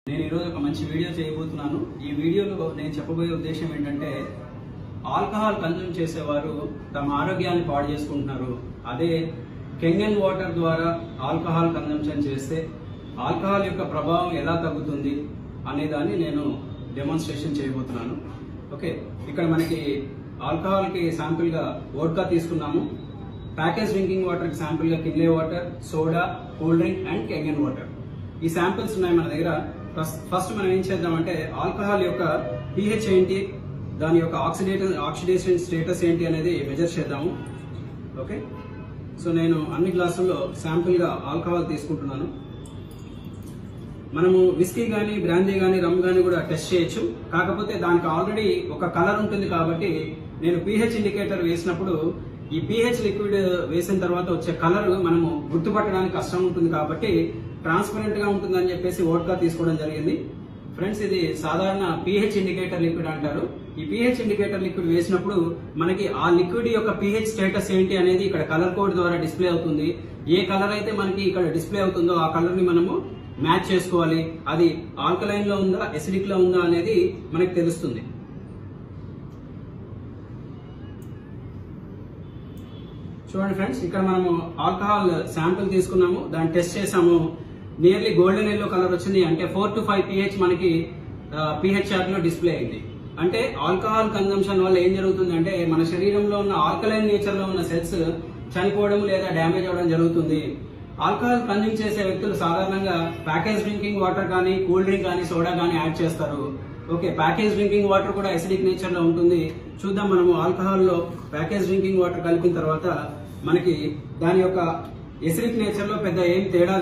నేను ఈరోజు ఒక మంచి వీడియో చేయబోతున్నాను. ఈ వీడియోలో నేను చెప్పబోయే ఉద్దేశం ఏంటంటే, ఆల్కహాల్ కన్జ్యూమ్ చేసేవారు తమ ఆరోగ్యాన్ని పాడు చేసుకుంటున్నారు. అదే కెంగన్ వాటర్ ద్వారా ఆల్కహాల్ కన్జంప్షన్ చేస్తే ఆల్కహాల్ యొక్క ప్రభావం ఎలా తగ్గుతుంది అనే దాన్ని నేను డెమాన్స్ట్రేషన్ చేయబోతున్నాను. ఓకే, ఇక్కడ మనకి ఆల్కహాల్కి శాంపిల్గా వోడ్కా తీసుకున్నాము. ప్యాకేజ్ డ్రింకింగ్ వాటర్కి శాంపిల్గా Kinley water, soda, cool drink and Kangen water. ఈ శాంపిల్స్ ఉన్నాయి మన దగ్గర. ఫస్ట్ మనం ఏం చేద్దామంటే, ఆల్కహాల్ యొక్క pH ఏంటి, దాని యొక్క ఆక్సిడేషన్ స్టేటస్ ఏంటి అనేది మెజర్ చేద్దాము. ఓకే, సో నేను అన్ని గ్లాసుల్లో శాంపిల్గా ఆల్కహాల్ తీసుకుంటున్నాను. మనము విస్కీ కానీ, బ్రాందీ కానీ, రమ్ కానీ కూడా టెస్ట్ చేయొచ్చు. కాకపోతే దానికి ఆల్రెడీ ఒక కలర్ ఉంటుంది కాబట్టి నేను pH ఇండికేటర్ వేసినప్పుడు ఈ pH లిక్విడ్ వేసిన తర్వాత వచ్చే కలర్ మనము గుర్తుపట్టడానికి కష్టం ఉంటుంది కాబట్టి ట్రాన్స్పరెంట్ గా ఉంటుందని చెప్పేసి వోడ్కా తీసుకోవడం జరిగింది. ఫ్రెండ్స్, ఇది సాధారణ pH ఇండికేటర్ లిక్విడ్ అంటారు. ఈ pH ఇండికేటర్ లిక్విడ్ వేసినప్పుడు మనకి ఆ లిక్విడ్ యొక్క pH స్టేటస్ ఏంటి అనేది ఇక్కడ కలర్ కోడ్ ద్వారా డిస్ప్లే అవుతుంది. ఏ కలర్ అయితే మనకి ఇక్కడ డిస్ప్లే అవుతుందో ఆ కలర్ ని మనము మ్యాచ్ చేసుకోవాలి. అది ఆల్కలైన్ లో ఉందా, ఎసిడిక్ లో ఉందా అనేది మనకి తెలుస్తుంది. చూడండి ఫ్రెండ్స్, ఇక్కడ మనము ఆల్కహాల్ శాంపిల్ తీసుకున్నాము, దాన్ని టెస్ట్ చేసాము. నియర్లీ గోల్డెన్ ఎల్లో కలర్ వచ్చింది. అంటే 4 to 5 pH మనకి pH చార్ట్ లో డిస్ప్లే అయింది. అంటే ఆల్కహాల్ కన్జంప్షన్ వల్ల ఏం జరుగుతుందంటే, మన శరీరంలో ఉన్న ఆల్కలైన్ నేచర్ లో ఉన్న సెల్స్ చనిపోవడం లేదా డ్యామేజ్ అవ్వడం జరుగుతుంది. ఆల్కహాల్ కన్జ్యూమ్ చేసే వ్యక్తులు సాధారణంగా ప్యాకేజ్ డ్రింకింగ్ వాటర్ కానీ, కూల్ డ్రింక్ కానీ, సోడా కానీ యాడ్ చేస్తారు. ఓకే, ప్యాకేజ్ డ్రింకింగ్ వాటర్ కూడా ఎసిడిక్ నేచర్ లో ఉంటుంది. చూద్దాం, మనము ఆల్కహాల్ లో ప్యాకేజ్ డ్రింకింగ్ వాటర్ కలిపిన తర్వాత మనకి దాని యొక్క ఎసిడిక్ నేచర్ లో పెద్ద ఏం తేడా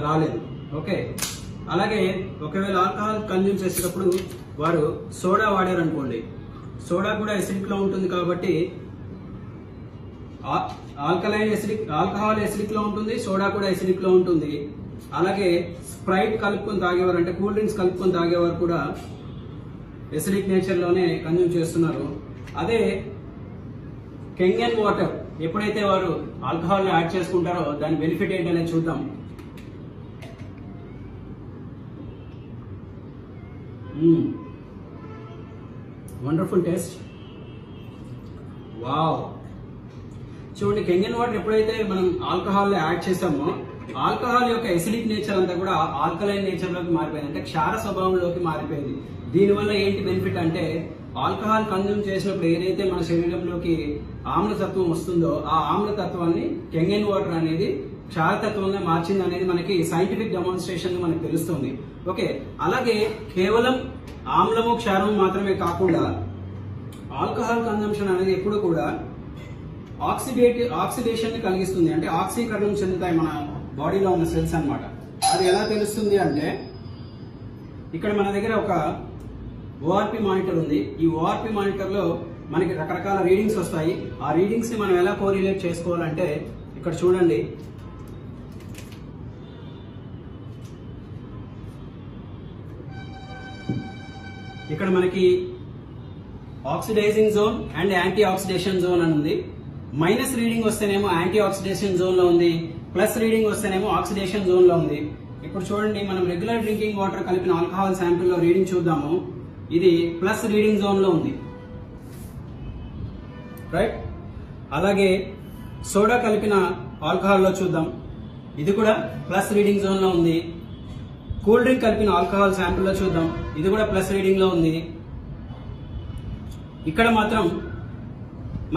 రాలేదు. ఓకే, అలాగే ఒకవేళ ఆల్కహాల్ కన్జ్యూమ్ చేసేటప్పుడు వారు సోడా వాడారనుకోండి, సోడా కూడా ఎసిడిక్ లో ఉంటుంది కాబట్టి ఆల్కహాల్ ఎసిడిక్ లో ఉంటుంది, సోడా కూడా ఎసిడిక్ లో ఉంటుంది. అలాగే స్ప్రైట్ కలుపుకొని తాగేవారు, అంటే కూల్ డ్రింక్స్ కలుపుకొని తాగేవారు కూడా ఎసిడిక్ నేచర్ లోనే కన్జ్యూమ్ చేస్తున్నారు. అదే కెంగన్ వాటర్ ఎప్పుడైతే వారు ఆల్కహాల్ యాడ్ చేసుకుంటారో దాని బెనిఫిట్ ఏంటనేది చూద్దాం. Wonderful taste. వావ్, చూడండి, కెంగన్ వాటర్ ఎప్పుడైతే మనం ఆల్కహాల్ యాడ్ చేసామో ఆల్కహాల్ యొక్క ఎసిడిక్ నేచర్ అంతా కూడా ఆల్కలైన్ నేచర్ లోకి మారిపోయింది, అంటే క్షార స్వభావంలోకి మారిపోయింది. దీనివల్ల ఏంటి బెనిఫిట్ అంటే, ఆల్కహాల్ కన్జ్యూమ్ చేసినప్పుడు ఏదైతే మన శరీరంలోకి ఆమ్లతత్వం వస్తుందో ఆ ఆమ్లతత్వాన్ని కెంగన్ వాటర్ అనేది క్షారతత్వంగా మార్చింది అనేది మనకి సైంటిఫిక్ డెమాన్స్ట్రేషన్ మనకు తెలుస్తుంది. ఓకే, అలాగే కేవలం ఆమ్లము క్షారము మాత్రమే కాకుండా ఆల్కహాల్ కన్జంప్షన్ అనేది ఎప్పుడు కూడా ఆక్సిడేషన్ ని కలిగిస్తుంది, అంటే ఆక్సీకరణం చెందుతాయి మన బాడీలో ఉన్న సెల్స్ అన్నమాట. అది ఎలా తెలుస్తుంది అంటే, ఇక్కడ మన దగ్గర ఒక ఓఆర్పి మానిటర్ ఉంది. ఈ ఓఆర్పి మానిటర్ లో మనకి రకరకాల రీడింగ్స్ వస్తాయి. ఆ రీడింగ్స్ ని మనం ఎలా కోరిలేట్ చేసుకోవాలంటే, ఇక్కడ చూడండి, ఇక్కడ మనకి oxidising zone and anti oxidation zone అని ఉంది. మైనస్ రీడింగ్ వస్తేనేమో యాంటీ ఆక్సిడేషన్ జోన్ లో ఉంది, ప్లస్ రీడింగ్ వస్తేనేమో ఆక్సిడేషన్ జోన్ లో ఉంది. ఇప్పుడు చూడండి, మనం రెగ్యులర్ డ్రింకింగ్ వాటర్ కలిపిన ఆల్కహాల్ శాంపిల్ లో రీడింగ్ చూద్దాము. ఇది ప్లస్ రీడింగ్ జోన్ లో ఉంది, రైట్. అలాగే సోడా కలిపిన ఆల్కహాల్ లో చూద్దాం, ఇది కూడా ప్లస్ రీడింగ్ జోన్ లో ఉంది. కూల్ డ్రింక్ కలిపిన ఆల్కహాల్ శాంపిల్ లో చూద్దాం, ఇది కూడా ప్లస్ రీడింగ్ లో ఉంది. ఇక్కడ మాత్రం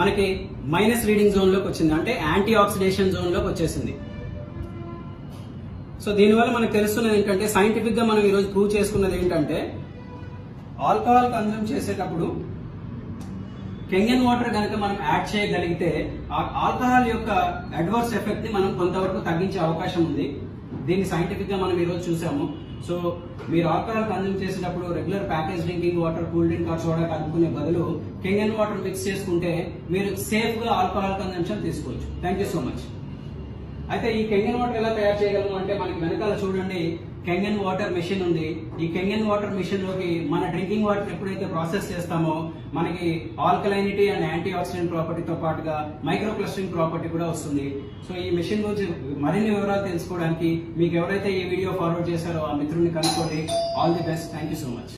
మనకి మైనస్ రీడింగ్ జోన్ లోకి వచ్చింది, అంటే యాంటీ ఆక్సిడేషన్ జోన్ లోకి వచ్చేసింది. సో దీనివల్ల మనకు తెలుస్తున్నది ఏంటంటే, సైంటిఫిక్ గా మనం ఈరోజు ప్రూవ్ చేసుకున్నది ఏంటంటే, ఆల్కహాల్ కన్జ్యూమ్ చేసేటప్పుడు కెంగన్ వాటర్ కనుక మనం యాడ్ చేయగలిగితే ఆ ఆల్కహాల్ యొక్క అడ్వర్స్ ఎఫెక్ట్ ని మనం కొంతవరకు తగ్గించే అవకాశం ఉంది. దీన్ని సైంటిఫిక్ గా మనం ఈరోజు చూసాము. సో మీరు ఆల్కహాల్ కన్జ్యూమ్ చేసేటప్పుడు regular package drinking water, cool drink or soda కలుపుకునే బదులు కెంగన్ వాటర్ మిక్స్ చేసుకుంటే మీరు సేఫ్ గా ఆల్కహాల్ కన్జంప్షన్ తీసుకోవచ్చు. Thank you so much. అయితే ఈ కెంగన్ వాటర్ ఎలా తయారు చేయగలము అంటే, మనకి వెనకాల చూడండి కెంగన్ వాటర్ మెషిన్ ఉంది. ఈ కెంగన్ వాటర్ మెషిన్ లోకి మన డ్రింకింగ్ వాటర్ ఎప్పుడైతే ప్రాసెస్ చేస్తామో మనకి ఆల్కలైనిటీ అండ్ యాంటీ ఆక్సిడెంట్ ప్రాపర్టీతో పాటుగా మైక్రో క్లస్టరింగ్ ప్రాపర్టీ కూడా వస్తుంది. సో ఈ మెషిన్ గురించి మరిన్ని వివరాలు తెలుసుకోవడానికి మీకు ఎవరైతే ఈ వీడియో ఫార్వర్డ్ చేశారో ఆ మిత్రుడిని కనుక్కోండి. All the best. Thank you so much.